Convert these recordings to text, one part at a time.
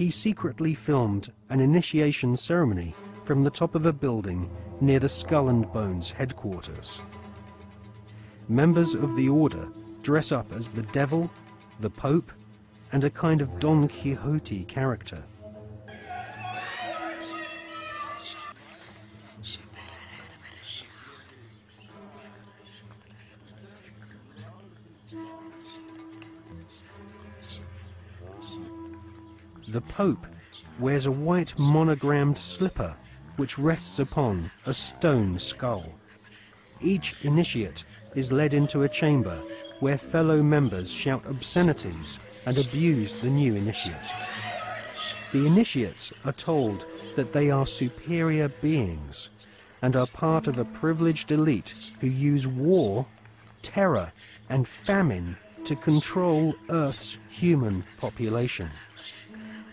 he secretly filmed an initiation ceremony from the top of a building near the Skull and Bones headquarters. Members of the order dress up as the devil, the Pope, and a kind of Don Quixote character. The Pope wears a white monogrammed slipper which rests upon a stone skull. Each initiate is led into a chamber where fellow members shout obscenities and abuse the new initiate. The initiates are told that they are superior beings and are part of a privileged elite who use war, terror, and famine to control Earth's human population.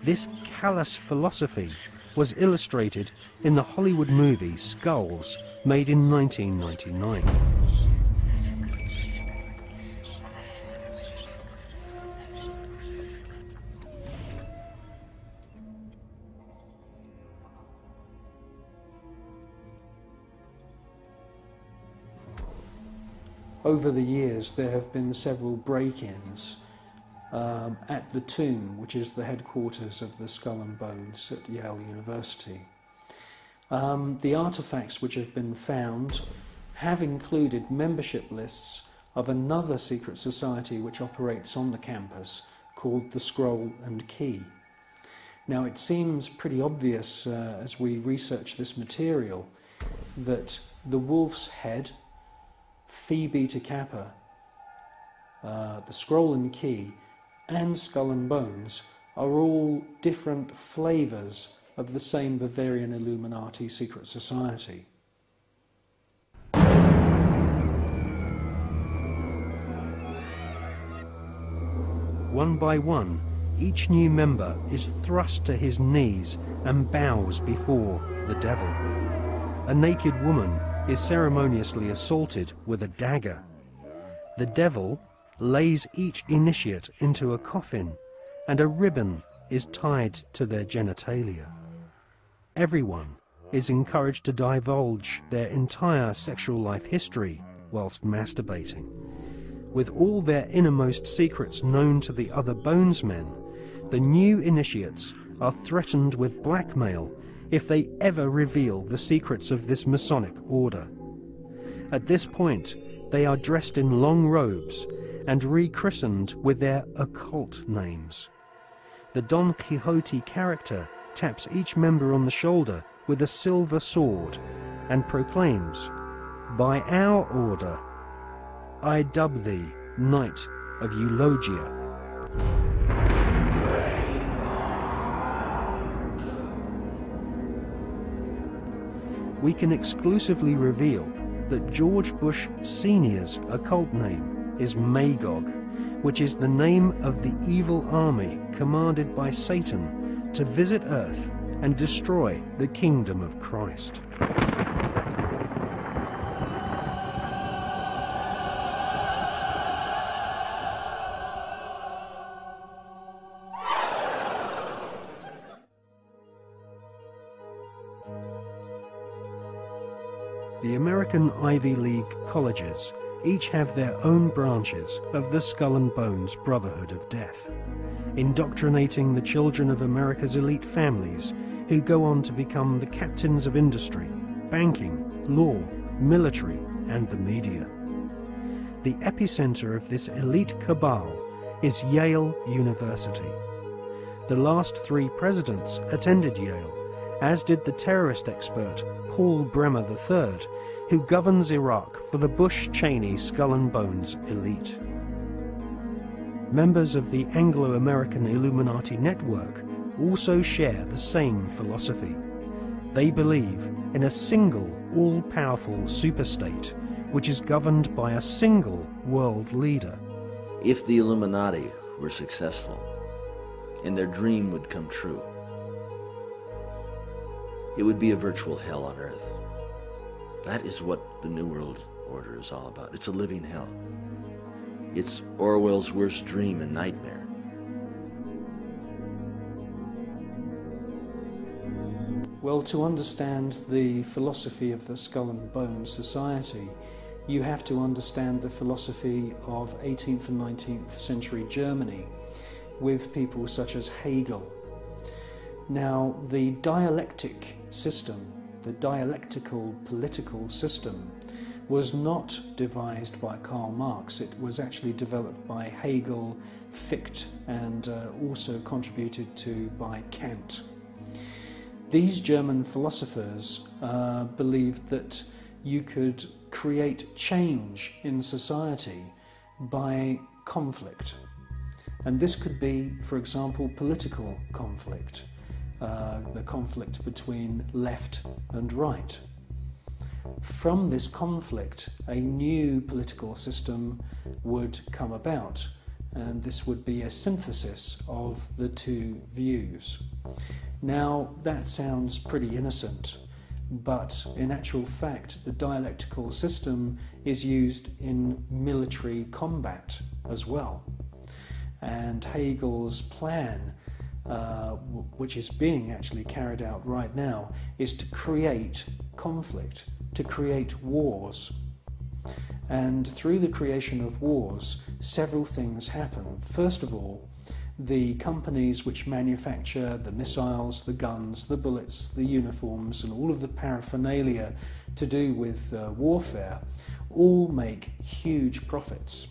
This callous philosophy was illustrated in the Hollywood movie Skulls, made in 1999. Over the years, there have been several break-ins at the tomb, which is the headquarters of the Skull and Bones at Yale University. The artifacts which have been found have included membership lists of another secret society which operates on the campus called the Scroll and Key. Now, it seems pretty obvious as we research this material that the Wolf's Head, Phi Beta Kappa, the Scroll and Key, and Skull and Bones are all different flavours of the same Bavarian Illuminati secret society. One by one, each new member is thrust to his knees and bows before the devil. A naked woman is ceremoniously assaulted with a dagger. The devil lays each initiate into a coffin, and a ribbon is tied to their genitalia. Everyone is encouraged to divulge their entire sexual life history whilst masturbating. With all their innermost secrets known to the other Bonesmen, the new initiates are threatened with blackmail if they ever reveal the secrets of this Masonic order. At this point, they are dressed in long robes and rechristened with their occult names. The Don Quixote character taps each member on the shoulder with a silver sword and proclaims, "By our order, I dub thee Knight of Eulogia." We can exclusively reveal that George Bush Sr.'s occult name is Magog, which is the name of the evil army commanded by Satan to visit Earth and destroy the kingdom of Christ. The American Ivy League colleges each have their own branches of the Skull and Bones Brotherhood of Death, indoctrinating the children of America's elite families who go on to become the captains of industry, banking, law, military, and the media. The epicenter of this elite cabal is Yale University. The last 3 presidents attended Yale, as did the terrorist expert Paul Bremer III, who governs Iraq for the Bush-Cheney Skull and Bones elite. Members of the Anglo-American Illuminati network also share the same philosophy. They believe in a single, all-powerful superstate, which is governed by a single world leader. If the Illuminati were successful, and their dream would come true, it would be a virtual hell on Earth. That is what the New World Order is all about. It's a living hell. It's Orwell's worst dream and nightmare. Well, to understand the philosophy of the Skull and Bones Society, you have to understand the philosophy of 18th and 19th century Germany with people such as Hegel. Now, the dialectic system, the dialectical political system, was not devised by Karl Marx. It was actually developed by Hegel, Fichte, and also contributed to by Kant. These German philosophers believed that you could create change in society by conflict. And this could be, for example, political conflict, the conflict between left and right. From this conflict, a new political system would come about, and this would be a synthesis of the two views. Now, that sounds pretty innocent, but in actual fact, the dialectical system is used in military combat as well. And Hegel's plan, which is being actually carried out right now, is to create conflict, to create wars. And through the creation of wars, several things happen. First of all, the companies which manufacture the missiles, the guns, the bullets, the uniforms, and all of the paraphernalia to do with warfare all make huge profits.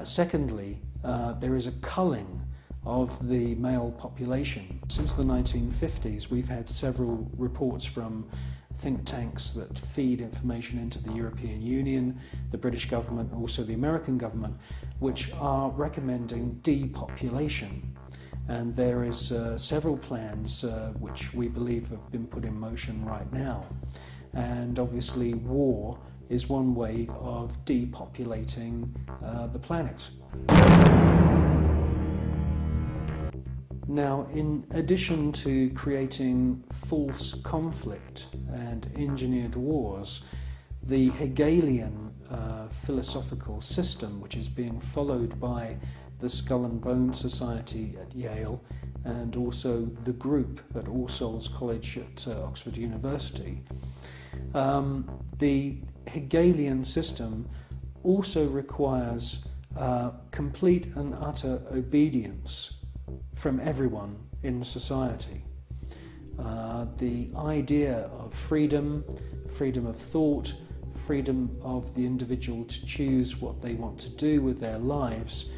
Secondly, there is a culling of the male population. Since the 1950s, we've had several reports from think tanks that feed information into the European Union, the British government, also the American government, which are recommending depopulation. And there is several plans which we believe have been put in motion right now. And obviously war is one way of depopulating the planet. Now, in addition to creating false conflict and engineered wars, the Hegelian philosophical system, which is being followed by the Skull and Bones Society at Yale and also the group at All Souls College at Oxford University, the Hegelian system also requires complete and utter obedience from everyone in society. The idea of freedom, freedom of thought, freedom of the individual to choose what they want to do with their lives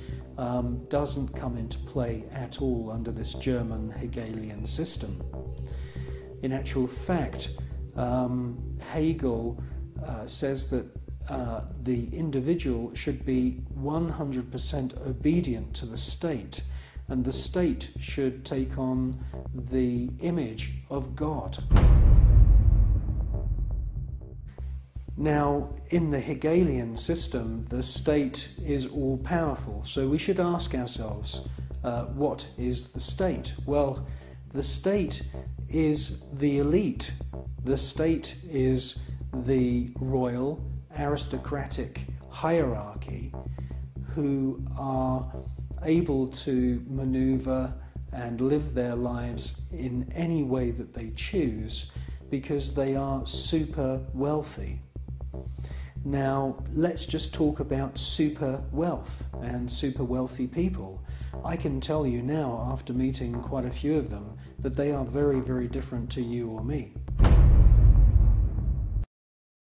doesn't come into play at all under this German Hegelian system. In actual fact, Hegel says that the individual should be 100% obedient to the state, and the state should take on the image of God. Now, in the Hegelian system, the state is all-powerful, so we should ask ourselves, what is the state? Well, the state is the elite. The state is the royal, aristocratic hierarchy who are able to maneuver and live their lives in any way that they choose because they are super wealthy. Now, let's just talk about super wealth and super wealthy people. I can tell you now, after meeting quite a few of them, that they are very, very different to you or me.